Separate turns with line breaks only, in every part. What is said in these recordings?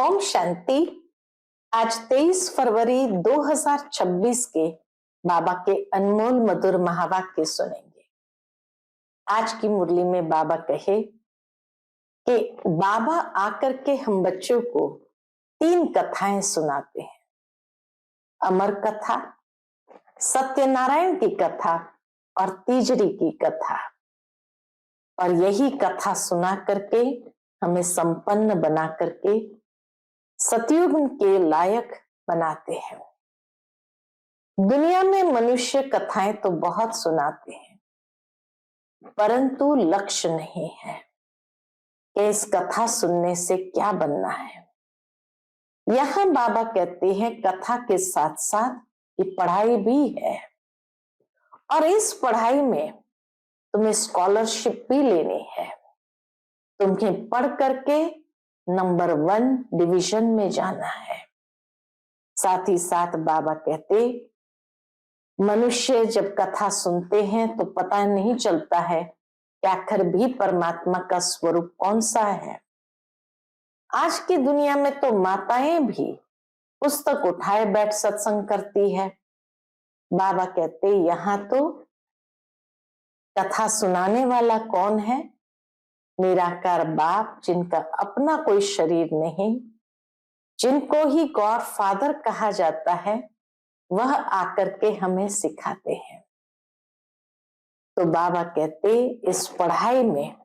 ओम शांति। आज 23 फरवरी 2026 के बाबा के अनमोल मधुर महावाक्य सुनेंगे। आज की मुरली में बाबा कहे कि बाबा आकर के हम बच्चों को 3 कथाएं सुनाते हैं। अमर कथा, सत्यनारायण की कथा और तीजरी की कथा। और यही कथा सुना करके हमें संपन्न बना करके सतयुग के लायक बनाते हैं। दुनिया में मनुष्य कथाएं तो बहुत सुनाते हैं, परंतु लक्ष्य नहीं है कि इस कथा सुनने से क्या बनना है। यहां बाबा कहते हैं कथा के साथ साथ ये पढ़ाई भी है, और इस पढ़ाई में तुम्हें स्कॉलरशिप भी लेनी है। तुम्हें पढ़ करके नंबर 1 डिवीजन में जाना है। साथ ही साथ बाबा कहते मनुष्य जब कथा सुनते हैं तो पता नहीं चलता है कि आखिर भी परमात्मा का स्वरूप कौन सा है। आज की दुनिया में तो माताएं भी पुस्तक उठाए बैठ सत्संग करती है। बाबा कहते यहां तो कथा सुनाने वाला कौन है? निराकार बाप, जिनका अपना कोई शरीर नहीं, जिनको ही गॉड फादर कहा जाता है, वह आकर के हमें सिखाते हैं। तो बाबा कहते इस पढ़ाई में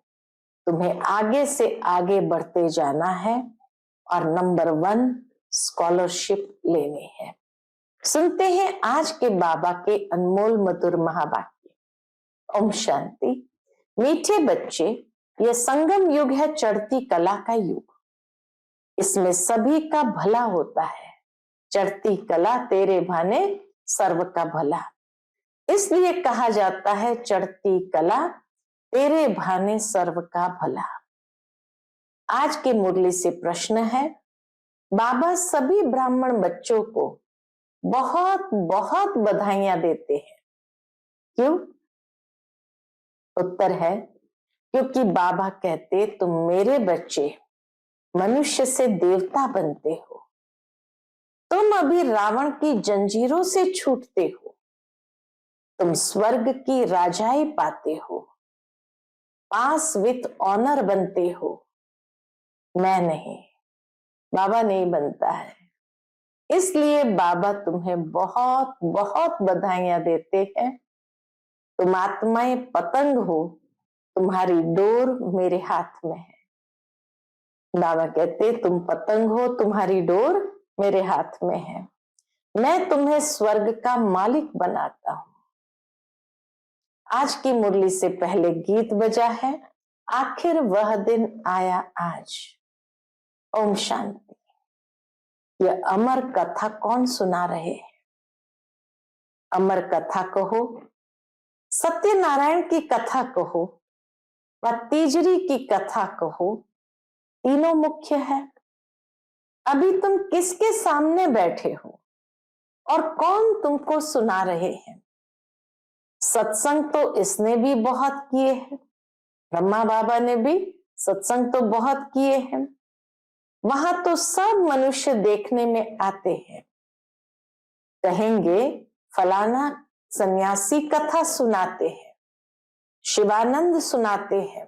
तुम्हें आगे से आगे बढ़ते जाना है और नंबर 1 स्कॉलरशिप लेनी है। सुनते हैं आज के बाबा के अनमोल मधुर महावाक्य। ओम शांति। मीठे बच्चे, यह संगम युग है, चढ़ती कला का युग। इसमें सभी का भला होता है। चढ़ती कला तेरे भाने सर्व का भला। इसलिए कहा जाता है चढ़ती कला तेरे भाने सर्व का भला। आज के मुरली से प्रश्न है, बाबा सभी ब्राह्मण बच्चों को बहुत बहुत बधाइयां देते हैं। क्यों? उत्तर है क्योंकि बाबा कहते तुम मेरे बच्चे मनुष्य से देवता बनते हो। तुम अभी रावण की जंजीरों से छूटते हो। तुम स्वर्ग की राजाई पाते हो, पास विथ ऑनर बनते हो। मैं नहीं, बाबा नहीं बनता है। इसलिए बाबा तुम्हें बहुत बहुत बधाइयां देते हैं। तुम आत्माएं पतंग हो, तुम्हारी डोर मेरे हाथ में है। बाबा कहते तुम पतंग हो, तुम्हारी डोर मेरे हाथ में है। मैं तुम्हें स्वर्ग का मालिक बनाता हूं। आज की मुरली से पहले गीत बजा है, आखिर वह दिन आया आज। ओम शांति। यह अमर कथा कौन सुना रहे हैं? अमर कथा कहो, सत्यनारायण की कथा कहो, व तीजरी की कथा कहो, तीनों मुख्य है। अभी तुम किसके सामने बैठे हो और कौन तुमको सुना रहे हैं? सत्संग तो इसने भी बहुत किए हैं, ब्रह्मा बाबा ने भी सत्संग तो बहुत किए हैं। वहां तो सब मनुष्य देखने में आते हैं। कहेंगे फलाना सन्यासी कथा सुनाते हैं, शिवानंद सुनाते हैं।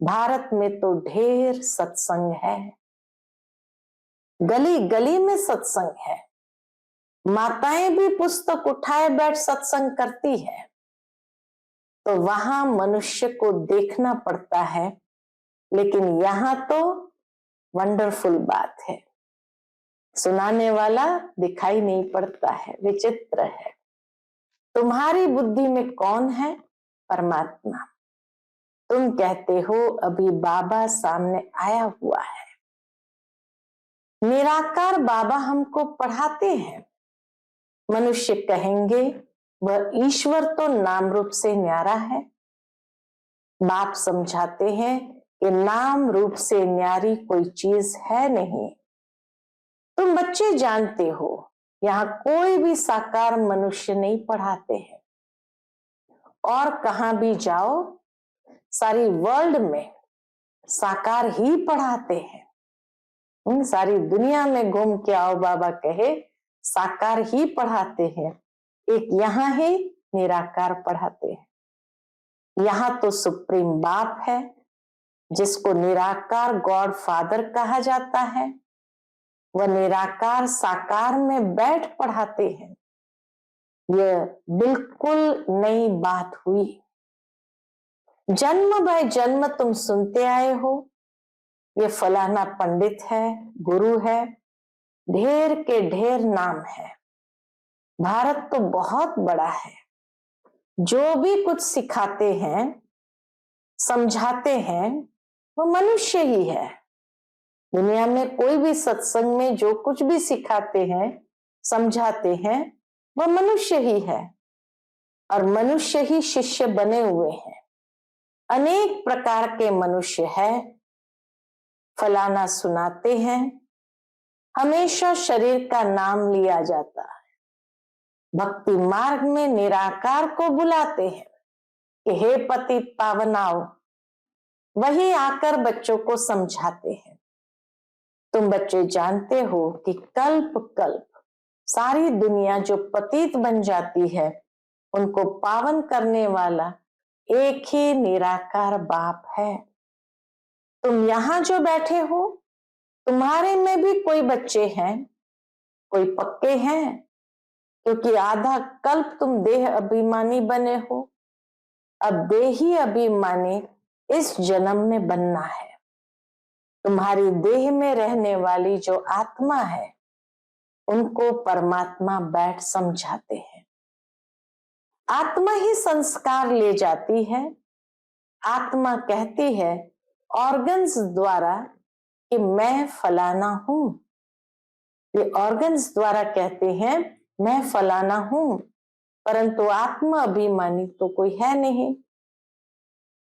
भारत में तो ढेर सत्संग है, गली गली में सत्संग है। माताएं भी पुस्तक उठाए बैठ सत्संग करती है। तो वहां मनुष्य को देखना पड़ता है, लेकिन यहां तो वंडरफुल बात है, सुनाने वाला दिखाई नहीं पड़ता है। विचित्र है। तुम्हारी बुद्धि में कौन है? परमात्मा। तुम कहते हो अभी बाबा सामने आया हुआ है। निराकार बाबा हमको पढ़ाते हैं। मनुष्य कहेंगे वह ईश्वर तो नाम रूप से न्यारा है। बाप समझाते हैं कि नाम रूप से न्यारी कोई चीज है नहीं। तुम बच्चे जानते हो यहाँ कोई भी साकार मनुष्य नहीं पढ़ाते हैं। और कहां भी जाओ सारी वर्ल्ड में साकार ही पढ़ाते हैं। सारी दुनिया में घूम के आओ बाबा कहे, साकार ही पढ़ाते हैं, एक यहाँ ही निराकार पढ़ाते हैं। यहाँ तो सुप्रीम बाप है जिसको निराकार गॉड फादर कहा जाता है, वह निराकार साकार में बैठ पढ़ाते हैं। यह बिल्कुल नई बात हुई। जन्म बाय जन्म तुम सुनते आए हो, ये फलाना पंडित है, गुरु है, ढेर के ढेर नाम है। भारत तो बहुत बड़ा है, जो भी कुछ सिखाते हैं, समझाते हैं, वो मनुष्य ही है। दुनिया में कोई भी सत्संग में जो कुछ भी सिखाते हैं, समझाते हैं, वह मनुष्य ही है और मनुष्य ही शिष्य बने हुए हैं। अनेक प्रकार के मनुष्य है, फलाना सुनाते हैं, हमेशा शरीर का नाम लिया जाता है। भक्ति मार्ग में निराकार को बुलाते हैं कि हे पतित पावनाओ, वही आकर बच्चों को समझाते हैं। तुम बच्चे जानते हो कि कल्प कल्प सारी दुनिया जो पतित बन जाती है, उनको पावन करने वाला एक ही निराकार बाप है। तुम यहाँ जो बैठे हो, तुम्हारे में भी कोई बच्चे हैं, कोई पक्के हैं, क्योंकि आधा कल्प तुम देह अभिमानी बने हो। अब देही अभिमानी इस जन्म में बनना है। तुम्हारी देह में रहने वाली जो आत्मा है, उनको परमात्मा बैठ समझाते हैं। आत्मा ही संस्कार ले जाती है। आत्मा कहती है ऑर्गन्स द्वारा कि मैं फलाना हूं। ये ऑर्गन्स द्वारा कहते हैं मैं फलाना हूं, परंतु आत्मा अभिमानी तो कोई है नहीं।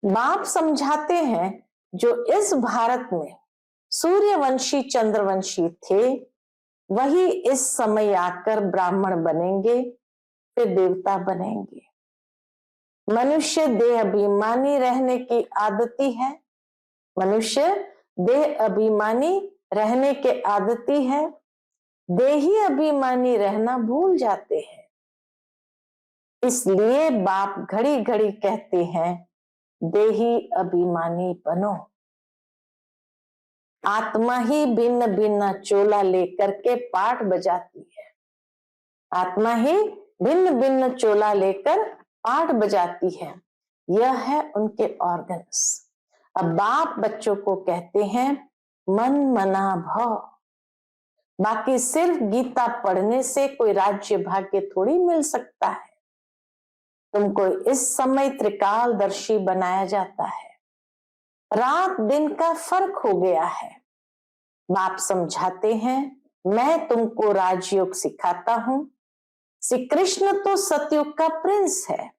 बाप समझाते हैं जो इस भारत में सूर्यवंशी चंद्रवंशी थे, वही इस समय आकर ब्राह्मण बनेंगे, फिर देवता बनेंगे। मनुष्य देह अभिमानी रहने की आदती है। मनुष्य देह अभिमानी रहने के आदती है, देही अभिमानी रहना भूल जाते हैं। इसलिए बाप घड़ी घड़ी कहते हैं देही अभिमानी बनो। आत्मा ही भिन्न भिन्न चोला लेकर के पाठ बजाती है। आत्मा ही भिन्न भिन्न चोला लेकर पाठ बजाती है। यह है उनके ऑर्गन्स। अब बाप बच्चों को कहते हैं मन मना भव। बाकी सिर्फ गीता पढ़ने से कोई राज्य भाग्य थोड़ी मिल सकता है। तुमको इस समय त्रिकालदर्शी बनाया जाता है। रात दिन का फर्क हो गया है। बाप समझाते हैं मैं तुमको राजयोग सिखाता हूं। श्री कृष्ण तो सतयुग का प्रिंस है।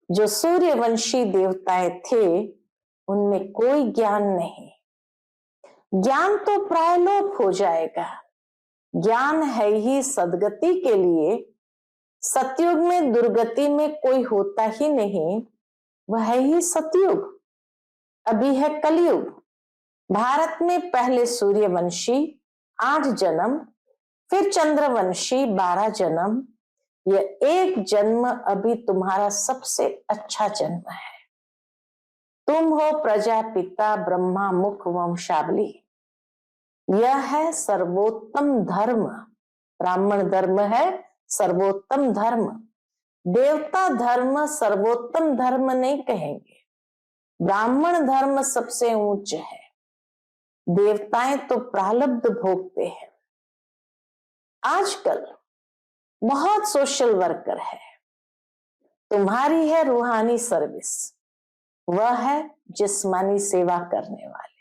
जो सूर्यवंशी देवताएं थे, उनमें कोई ज्ञान नहीं। ज्ञान तो प्रायलोप हो जाएगा। ज्ञान है ही सदगति के लिए। सतयुग में दुर्गति में कोई होता ही नहीं, वह है ही सतयुग। अभी है कलयुग। भारत में पहले सूर्यवंशी 8 जन्म, फिर चंद्रवंशी 12 जन्म। यह एक जन्म अभी तुम्हारा सबसे अच्छा जन्म है। तुम हो प्रजापिता ब्रह्मा मुख वंशावली। यह है सर्वोत्तम धर्म। ब्राह्मण धर्म है सर्वोत्तम धर्म। देवता धर्म सर्वोत्तम धर्म नहीं कहेंगे। ब्राह्मण धर्म सबसे ऊंच है। देवताएं तो प्रारब्ध भोगते हैं। आजकल बहुत सोशल वर्कर है। तुम्हारी है रूहानी सर्विस, वह है जिस्मानी सेवा करने वाले।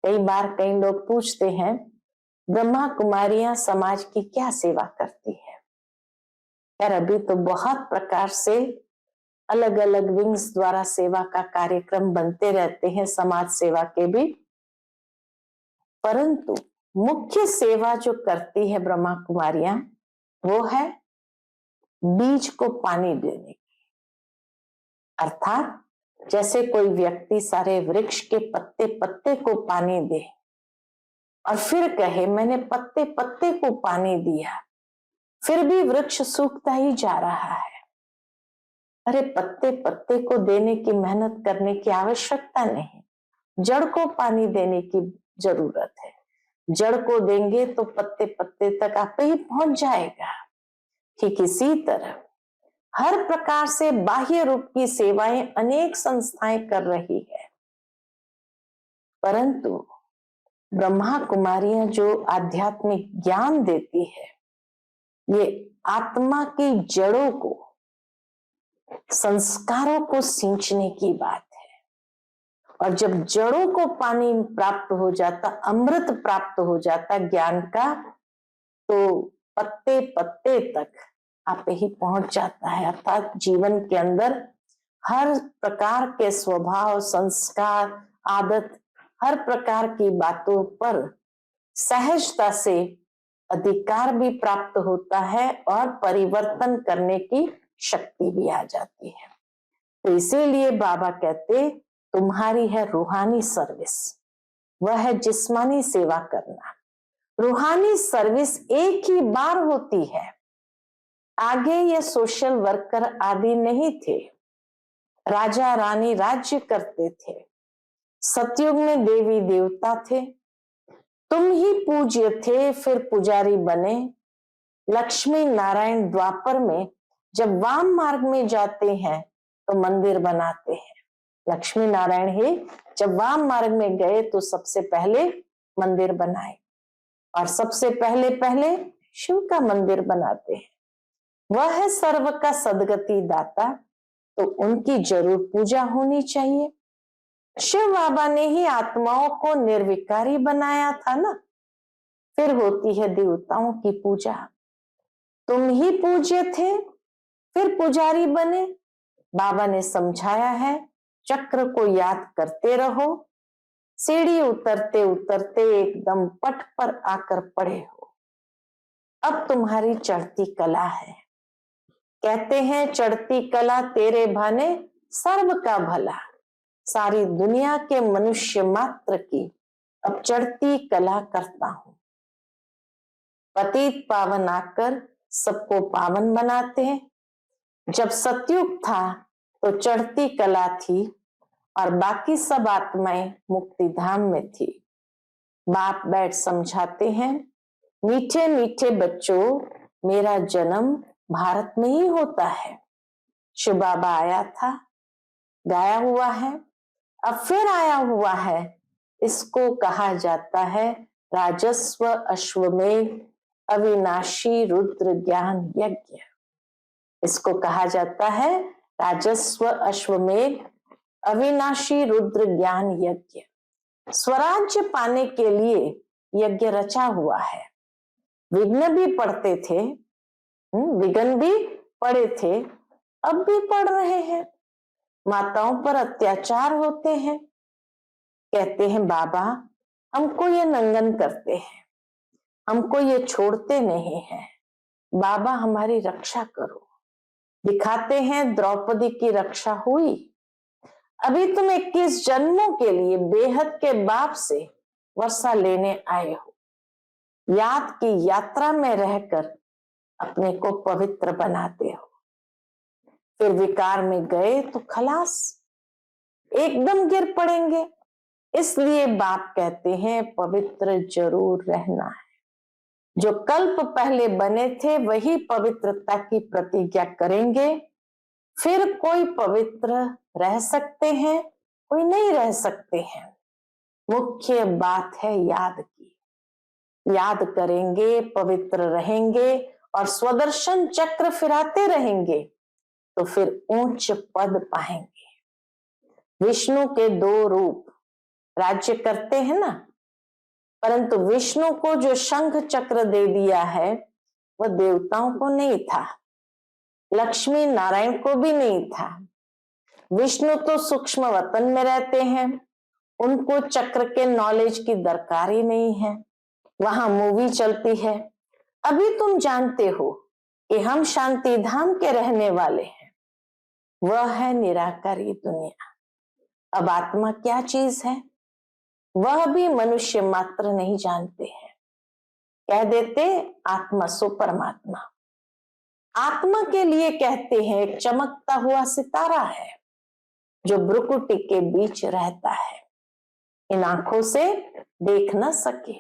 कई बार कई लोग पूछते हैं ब्रह्मा कुमारियां समाज की क्या सेवा करती है। यार अभी तो बहुत प्रकार से अलग अलग विंग्स द्वारा सेवा का कार्यक्रम बनते रहते हैं, समाज सेवा के भी। परंतु मुख्य सेवा जो करती है ब्रह्मा कुमारियां, वो है बीज को पानी देने की। अर्थात जैसे कोई व्यक्ति सारे वृक्ष के पत्ते पत्ते को पानी दे, और फिर कहे मैंने पत्ते पत्ते को पानी दिया, फिर भी वृक्ष सूखता ही जा रहा है। अरे पत्ते पत्ते को देने की मेहनत करने की आवश्यकता नहीं, जड़ को पानी देने की जरूरत है। जड़ को देंगे तो पत्ते पत्ते तक आपे ही पहुंच जाएगा। ठीक इसी तरह हर प्रकार से बाह्य रूप की सेवाएं अनेक संस्थाएं कर रही है, परंतु ब्रह्मा कुमारियां जो आध्यात्मिक ज्ञान देती है, ये आत्मा की जड़ों को, संस्कारों को सींचने की बात है। और जब जड़ों को पानी प्राप्त हो जाता, अमृत प्राप्त हो जाता ज्ञान का, तो पत्ते पत्ते तक आप ही पहुंच जाता है। अर्थात जीवन के अंदर हर प्रकार के स्वभाव, संस्कार, आदत, हर प्रकार की बातों पर सहजता से अधिकार भी प्राप्त होता है और परिवर्तन करने की शक्ति भी आ जाती है। तो इसीलिए बाबा कहते तुम्हारी है रूहानी सर्विस, वह है जिस्मानी सेवा करना। रूहानी सर्विस एक ही बार होती है। आगे ये सोशल वर्कर आदि नहीं थे, राजा रानी राज्य करते थे, सतयुग में देवी देवता थे, तुम ही पूज्य थे फिर पुजारी बने। लक्ष्मी नारायण द्वापर में जब वाम मार्ग में जाते हैं तो मंदिर बनाते हैं। लक्ष्मी नारायण ही जब वाम मार्ग में गए तो सबसे पहले मंदिर बनाए, और सबसे पहले पहले शिव का मंदिर बनाते हैं। वह है सर्व का सदगति दाता, तो उनकी जरूर पूजा होनी चाहिए। शिव बाबा ने ही आत्माओं को निर्विकारी बनाया था ना, फिर होती है देवताओं की पूजा। तुम ही पूज्य थे फिर पुजारी बने। बाबा ने समझाया है, चक्र को याद करते रहो, सीढ़ी उतरते उतरते एकदम पट पर आकर पड़े हो। अब तुम्हारी चढ़ती कला है। कहते हैं चढ़ती कला तेरे भाने सर्व का भला, सारी दुनिया के मनुष्य मात्र की अब चढ़ती कला करता हूं। पतित पावन आकर सबको पावन बनाते हैं। जब सतयुग था तो चढ़ती कला थी और बाकी सब आत्माएं मुक्ति धाम में थी। बाप बैठ समझाते हैं, मीठे मीठे बच्चों, मेरा जन्म भारत में ही होता है। शिव बाबा आया था, गाया हुआ है, अब फिर आया हुआ है। इसको कहा जाता है राजस्व अश्वमेध अविनाशी रुद्र ज्ञान यज्ञ। इसको कहा जाता है राजस्व अश्वमेध अविनाशी रुद्र ज्ञान यज्ञ। स्वराज्य पाने के लिए यज्ञ रचा हुआ है। विघ्न भी पढ़ते थे, विघ्न भी पड़े थे, अब भी पढ़ रहे हैं। माताओं पर अत्याचार होते हैं, कहते हैं बाबा हमको ये नंगन करते हैं, हमको ये छोड़ते नहीं हैं, बाबा हमारी रक्षा करो। दिखाते हैं द्रौपदी की रक्षा हुई। अभी तुम 21 जन्मों के लिए बेहद के बाप से वर्षा लेने आए हो। याद की यात्रा में रहकर अपने को पवित्र बनाते हो, फिर विकार में गए तो खलास, एकदम गिर पड़ेंगे। इसलिए बाप कहते हैं पवित्र जरूर रहना है। जो कल्प पहले बने थे वही पवित्रता की प्रतिज्ञा करेंगे। फिर कोई पवित्र रह सकते हैं, कोई नहीं रह सकते हैं। मुख्य बात है याद की। याद करेंगे, पवित्र रहेंगे और स्वदर्शन चक्र फिराते रहेंगे तो फिर ऊंच पद पाएंगे। विष्णु के 2 रूप राज्य करते हैं ना, परंतु विष्णु को जो शंख चक्र दे दिया है वह देवताओं को नहीं था, लक्ष्मी नारायण को भी नहीं था। विष्णु तो सूक्ष्म वतन में रहते हैं, उनको चक्र के नॉलेज की दरकार ही नहीं है। वहां मूवी चलती है। अभी तुम जानते हो कि हम शांति धाम के रहने वाले हैं, वह है निराकारी दुनिया। अब आत्मा क्या चीज है? वह भी मनुष्य मात्र नहीं जानते हैं। कह देते आत्मा सो परमात्मा। आत्मा के लिए कहते हैं एक चमकता हुआ सितारा है जो भ्रुकुटी के बीच रहता है, इन आंखों से देख न सके।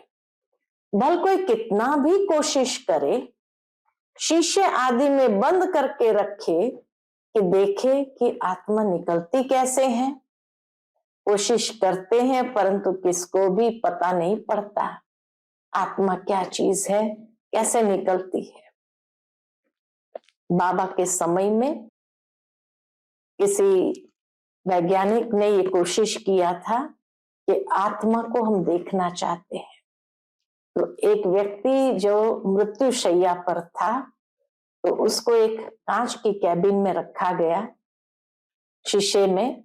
भल कोई कितना भी कोशिश करे, शीशे आदि में बंद करके रखे कि देखे कि आत्मा निकलती कैसे है। कोशिश करते हैं परंतु किसको भी पता नहीं पड़ता आत्मा क्या चीज है, कैसे निकलती है। बाबा के समय में किसी वैज्ञानिक ने ये कोशिश किया था कि आत्मा को हम देखना चाहते हैं। तो एक व्यक्ति जो मृत्युशैया पर था, तो उसको एक कांच की कैबिन में रखा गया, शीशे में,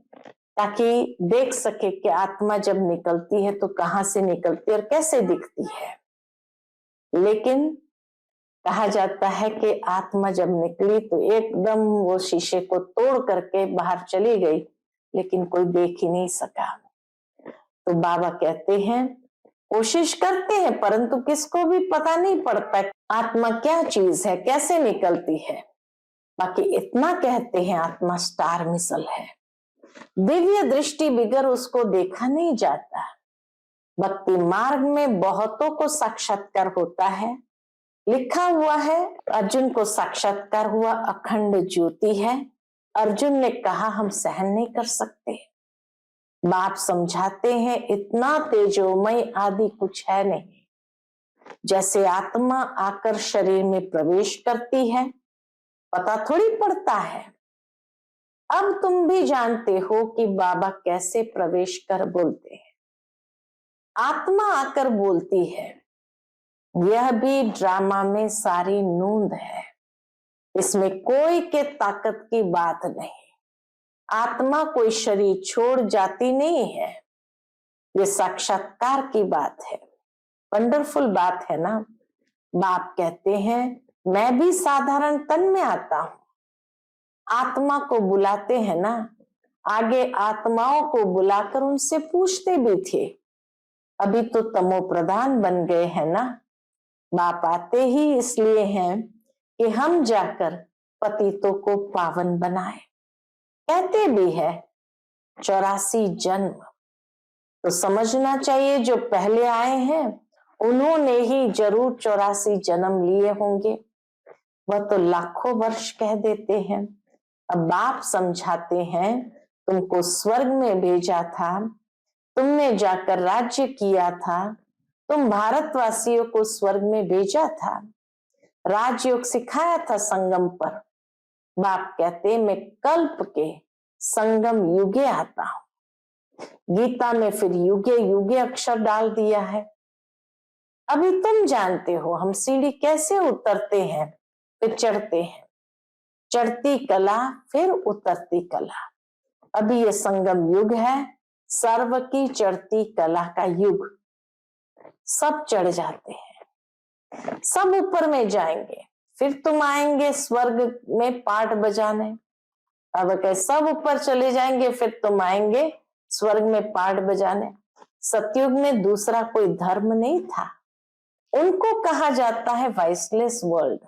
ताकि देख सके कि आत्मा जब निकलती है तो कहां से निकलती है और कैसे दिखती है। लेकिन कहा जाता है कि आत्मा जब निकली तो एकदम वो शीशे को तोड़ करके बाहर चली गई, लेकिन कोई देख ही नहीं सका। तो बाबा कहते हैं कोशिश करते हैं परंतु किसको भी पता नहीं पड़ता आत्मा क्या चीज है, कैसे निकलती है। बाकी इतना कहते हैं आत्मा स्टार मिसल है, दिव्य दृष्टि बिगर उसको देखा नहीं जाता। भक्ति मार्ग में बहुतों को साक्षात्कार होता है। लिखा हुआ है अर्जुन को साक्षात्कार हुआ, अखंड ज्योति है। अर्जुन ने कहा हम सहन नहीं कर सकते। बाप समझाते हैं इतना तेजोमय आदि कुछ है नहीं। जैसे आत्मा आकर शरीर में प्रवेश करती है पता थोड़ी पड़ता है। अब तुम भी जानते हो कि बाबा कैसे प्रवेश कर बोलते हैं। आत्मा आकर बोलती है, यह भी ड्रामा में सारी नूंद है, इसमें कोई के ताकत की बात नहीं। आत्मा कोई शरीर छोड़ जाती नहीं है, ये साक्षात्कार की बात है। वंडरफुल बात है ना। बाप कहते हैं मैं भी साधारण तन में आता हूं। आत्मा को बुलाते हैं ना, आगे आत्माओं को बुलाकर उनसे पूछते भी थे। अभी तो तमो प्रधान बन गए हैं ना। बाप आते ही इसलिए हैं कि हम जाकर पतितों को पावन बनाए। कहते भी है 84 जन्म, तो समझना चाहिए जो पहले आए हैं उन्होंने ही जरूर 84 जन्म लिए होंगे। वह तो लाखों वर्ष कह देते हैं। अब बाप समझाते हैं तुमको स्वर्ग में भेजा था, तुमने जाकर राज्य किया था, तुम भारतवासियों को स्वर्ग में भेजा था, राजयोग सिखाया था संगम पर। बाप कहते मैं कल्प के संगम युगे आता हूं। गीता में फिर युगे युगे अक्षर डाल दिया है। अभी तुम जानते हो हम सीढ़ी कैसे उतरते हैं फिर चढ़ते हैं। चढ़ती कला फिर उतरती कला। अभी ये संगम युग है, सर्व की चढ़ती कला का युग। सब चढ़ जाते हैं, सब ऊपर में जाएंगे, फिर तुम आएंगे स्वर्ग में पाठ बजाने। अब कहे सब ऊपर चले जाएंगे फिर तुम आएंगे स्वर्ग में पाठ बजाने। सतयुग में दूसरा कोई धर्म नहीं था, उनको कहा जाता है वाइसलेस वर्ल्ड।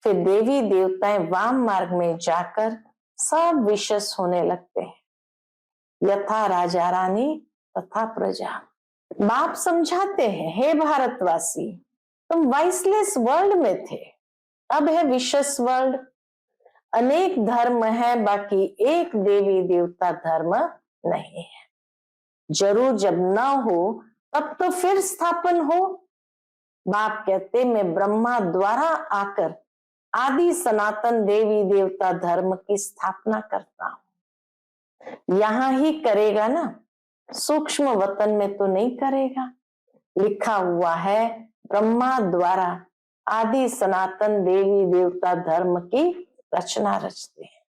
फिर देवी देवताएं वाम मार्ग में जाकर सब विशेष होने लगते हैं। यथा राजा रानी तथा प्रजा। बाप समझाते हैं हे भारतवासी तुम वाइसलेस वर्ल्ड में थे, अब है विशेष वर्ल्ड। अनेक धर्म है, बाकी एक देवी देवता धर्म नहीं है। जरूर जब न हो तब तो फिर स्थापन हो। बाप कहते मैं ब्रह्मा द्वारा आकर आदि सनातन देवी देवता धर्म की स्थापना करता हूं। यहां ही करेगा ना, सूक्ष्म वतन में तो नहीं करेगा। लिखा हुआ है ब्रह्मा द्वारा आदि सनातन देवी देवता धर्म की रचना रचते हैं।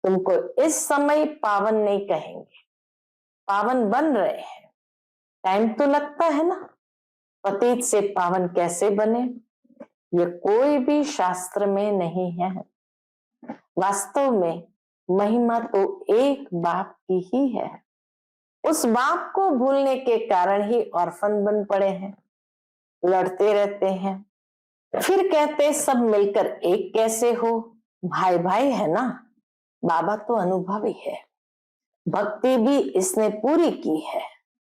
तुमको इस समय पावन नहीं कहेंगे, पावन बन रहे हैं। टाइम तो लगता है ना। पतित से पावन कैसे बने, ये कोई भी शास्त्र में नहीं है। वास्तव में महिमा तो एक बाप की ही है। उस बाप को भूलने के कारण ही ऑर्फन बन पड़े हैं, लड़ते रहते हैं। फिर कहते सब मिलकर एक कैसे हो, भाई भाई है ना। बाबा तो अनुभवी है, भक्ति भी इसने पूरी की है।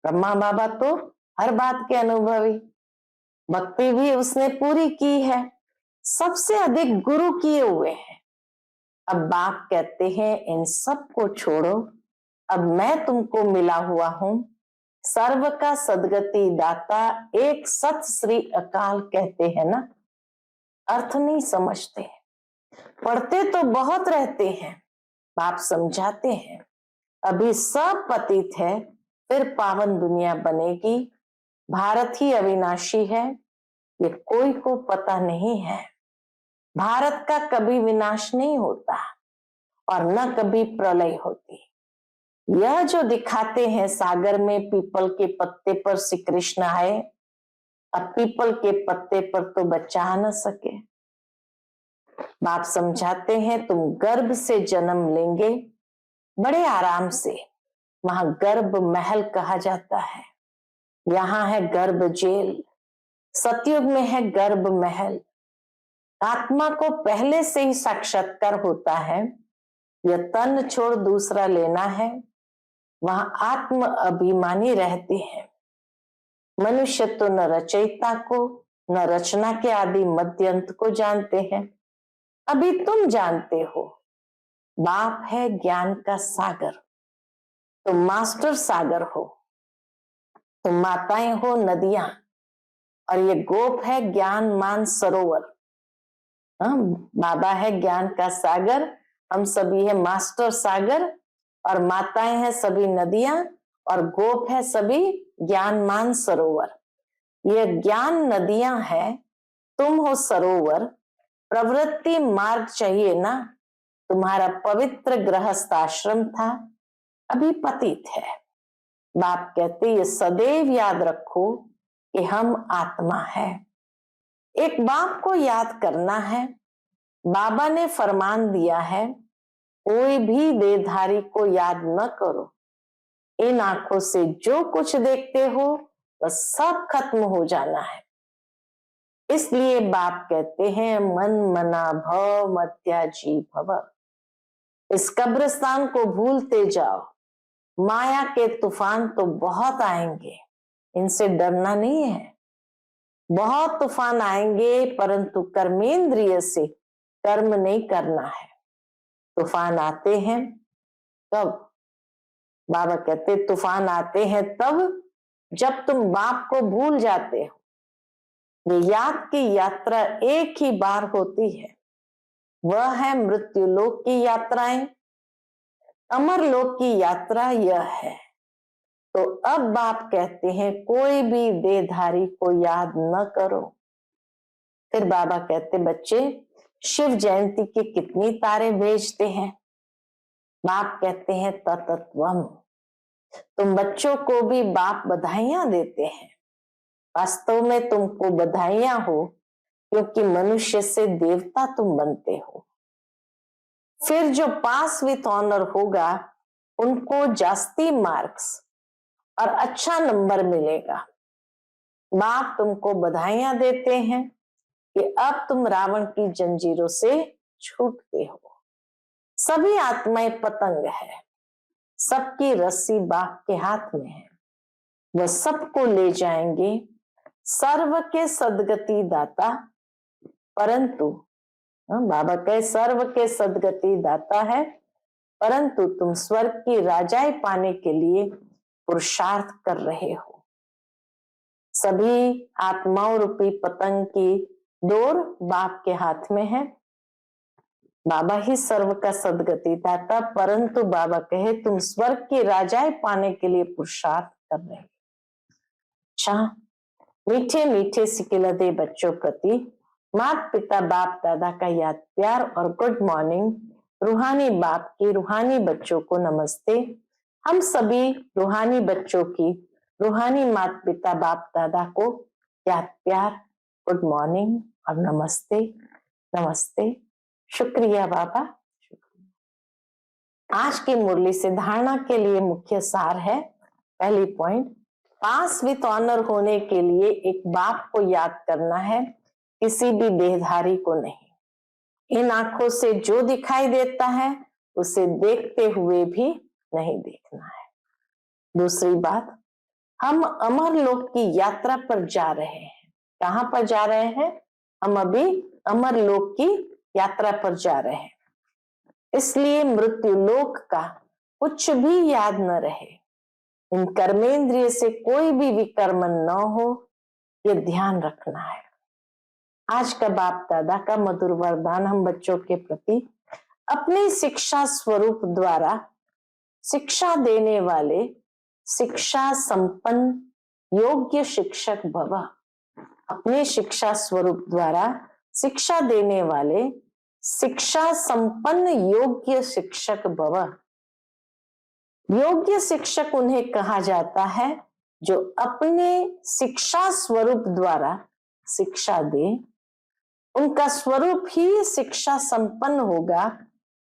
ब्रह्मा बाबा तो हर बात के अनुभवी, भक्ति भी उसने पूरी की है, सबसे अधिक गुरु किए हुए हैं। अब बाप कहते हैं इन सब को छोड़ो, अब मैं तुमको मिला हुआ हूं, सर्व का सदगति दाता एक सत श्री अकाल कहते हैं ना। अर्थ नहीं समझते, पढ़ते तो बहुत रहते हैं, बाप समझाते हैं अभी सब पतित है, फिर पावन दुनिया बनेगी, भारत ही अविनाशी है, ये कोई को पता नहीं है। भारत का कभी विनाश नहीं होता और न कभी प्रलय होती। यह जो दिखाते हैं सागर में पीपल के पत्ते पर श्री कृष्ण आए, अब पीपल के पत्ते पर तो बच्चा आ न सके। बाप समझाते हैं तुम गर्भ से जन्म लेंगे, बड़े आराम से, वहां गर्भ महल कहा जाता है, यहाँ है गर्भ जेल, सतयुग में है गर्भ महल। आत्मा को पहले से ही साक्षात्कार होता है, यह तन छोड़ दूसरा लेना है, वहां आत्म अभिमानी रहते हैं। मनुष्य तो न रचयिता को न रचना के आदि मध्य अंत को जानते हैं, अभी तुम जानते हो। बाप है ज्ञान का सागर, तुम मास्टर सागर हो, तुम माताएं हो नदियां, और ये गोप है ज्ञान मान सरोवर। बाबा है ज्ञान का सागर, हम सभी है मास्टर सागर, और माताएं हैं सभी नदियां, और गोप है सभी ज्ञान मान सरोवर। ये ज्ञान नदियां है, तुम हो सरोवर, प्रवृत्ति मार्ग चाहिए ना। तुम्हारा पवित्र गृहस्थ आश्रम था, अभी पतित है। बाप कहते ये सदैव याद रखो कि हम आत्मा है। एक बाप को याद करना है, बाबा ने फरमान दिया है कोई भी देहधारी को याद न करो, इन आंखों से जो कुछ देखते हो वह सब खत्म हो जाना है। इसलिए बाप कहते हैं मन मना भव मत्याजी भव, इस कब्रिस्तान को भूलते जाओ। माया के तूफान तो बहुत आएंगे, इनसे डरना नहीं है, बहुत तूफान आएंगे, परंतु कर्मेंद्रिय से कर्म नहीं करना है। तूफान आते हैं कब? बाबा कहते तूफान आते हैं तब जब तुम बाप को भूल जाते हो। ये याद की यात्रा एक ही बार होती है, वह है मृत्यु लोक की यात्राएं, अमर लोक की यात्रा यह है। तो अब बाप कहते हैं कोई भी देहधारी को याद न करो। फिर बाबा कहते बच्चे शिव जयंती के कितनी तारे भेजते हैं? बाप कहते हैं ततत्वम। तुम बच्चों को भी बाप बधाइयां देते हैं, वास्तव में तुमको बधाइयां हो क्योंकि मनुष्य से देवता तुम बनते हो। फिर जो पास विथ ऑनर होगा उनको जास्ती मार्क्स और अच्छा नंबर मिलेगा। बाप तुमको बधाइयां देते हैं कि अब तुम रावण की जंजीरों से छूटते हो। सभी आत्माएं पतंग है, सबकी रस्सी बाप के हाथ में है, वह सबको ले जाएंगे। सर्व के सदगति दाता, परंतु बाबा कहे सर्व के सदगति दाता है, परंतु तुम स्वर्ग की राजाई पाने के लिए पुरुषार्थ कर रहे हो। सभी आत्माओं रूपी पतंग की डोर बाप के हाथ में है, बाबा ही सर्व का सदगति दाता, परंतु बाबा कहे तुम स्वर्ग की राजाई पाने के लिए पुरुषार्थ कर रहे हो। अच्छा, मीठे मीठे सिकिलदे बच्चों प्रति माता पिता बाप दादा का याद प्यार और गुड मॉर्निंग। रूहानी बाप की रूहानी बच्चों को नमस्ते। हम सभी रूहानी बच्चों की रूहानी माता पिता बाप दादा को याद प्यार, गुड मॉर्निंग और नमस्ते। नमस्ते, शुक्रिया बाबा, शुक्रिया। आज की मुरली से धारणा के लिए मुख्य सार है पहली पॉइंट, पास विथ ऑनर होने के लिए एक बाप को याद करना है, किसी भी देहधारी को नहीं। इन आंखों से जो दिखाई देता है उसे देखते हुए भी नहीं देखना है। दूसरी बात, हम अमर लोक की यात्रा पर जा रहे हैं। कहां पर जा रहे हैं? हम अभी अमर लोक की यात्रा पर जा रहे हैं, इसलिए मृत्यु लोक का कुछ भी याद न रहे। इन कर्मेंद्रिय से कोई भी विकर्मण न हो, ये ध्यान रखना है। आज का बाप दादा का मधुर वरदान हम बच्चों के प्रति, अपनी शिक्षा स्वरूप द्वारा शिक्षा देने वाले शिक्षा संपन्न योग्य शिक्षक भव। अपने शिक्षा स्वरूप द्वारा शिक्षा देने वाले शिक्षा संपन्न योग्य शिक्षक भव। योग्य शिक्षक उन्हें कहा जाता है जो अपने शिक्षा स्वरूप द्वारा शिक्षा दे। उनका स्वरूप ही शिक्षा संपन्न होगा,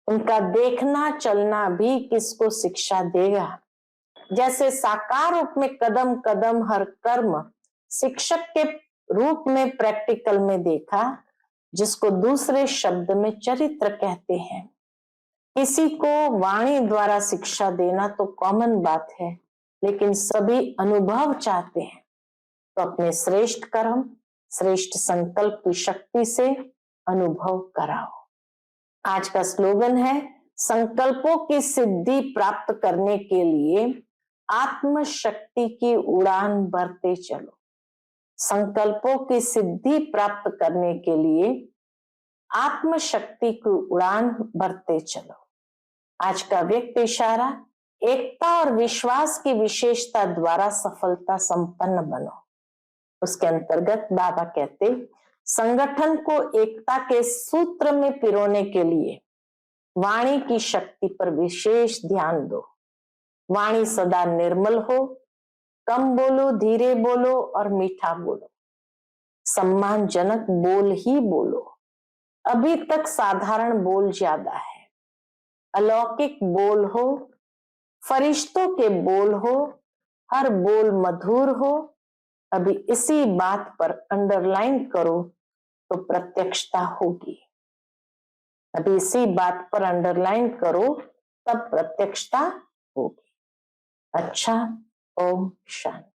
उनका देखना चलना भी किसको शिक्षा देगा। जैसे साकार रूप में कदम कदम हर कर्म शिक्षक के रूप में प्रैक्टिकल में देखा, जिसको दूसरे शब्द में चरित्र कहते हैं। किसी को वाणी द्वारा शिक्षा देना तो कॉमन बात है, लेकिन सभी अनुभव चाहते हैं, तो अपने श्रेष्ठ कर्म श्रेष्ठ संकल्प की शक्ति से अनुभव कराओ। आज का स्लोगन है, संकल्पों की सिद्धि प्राप्त करने के लिए आत्म शक्ति की उड़ान भरते चलो। संकल्पों की सिद्धि प्राप्त करने के लिए आत्म शक्ति की उड़ान भरते चलो। आज का व्यक्त इशारा, एकता और विश्वास की विशेषता द्वारा सफलता संपन्न बनो। उसके अंतर्गत बाबा कहते, संगठन को एकता के सूत्र में पिरोने के लिए वाणी की शक्ति पर विशेष ध्यान दो। वाणी सदा निर्मल हो, कम बोलो, धीरे बोलो और मीठा बोलो। सम्मानजनक बोल ही बोलो। अभी तक साधारण बोल ज्यादा है। अलौकिक बोल हो, फरिश्तों के बोल हो, हर बोल मधुर हो। अभी इसी बात पर अंडरलाइन करो तो प्रत्यक्षता होगी। अभी इसी बात पर अंडरलाइन करो तब प्रत्यक्षता होगी। अच्छा, ओम शांति।